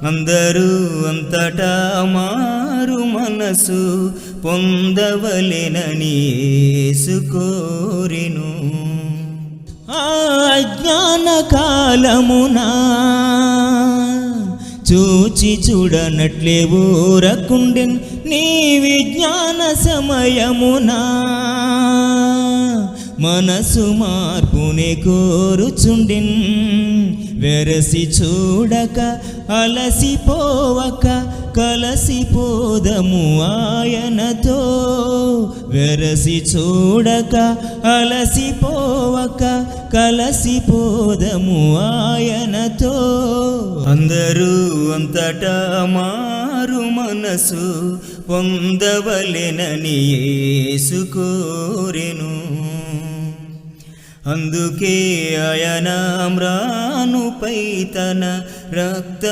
అందరూ అంతటా మారు మనసు పొందవలెనని యేసు కోరెను. ఆ అజ్ఞాన కాలమునా చూచి చూడనట్లే ఊరకుండెన్ నీ విజ్ఞాన సమయమునా మనసు మార్పునే కోరుచుండెన్. వెరసి చూడక అలసిపోవక కలసిపోదము ఆయనతో. వెరసి చూడక అలసిపోవక కలసిపోదము ఆయనతో. అందరూ అంతటా మారు మనసు పొందవలెనని యేసు కోరెను. అందుకే ఆయన మ్రానుపై తన రక్త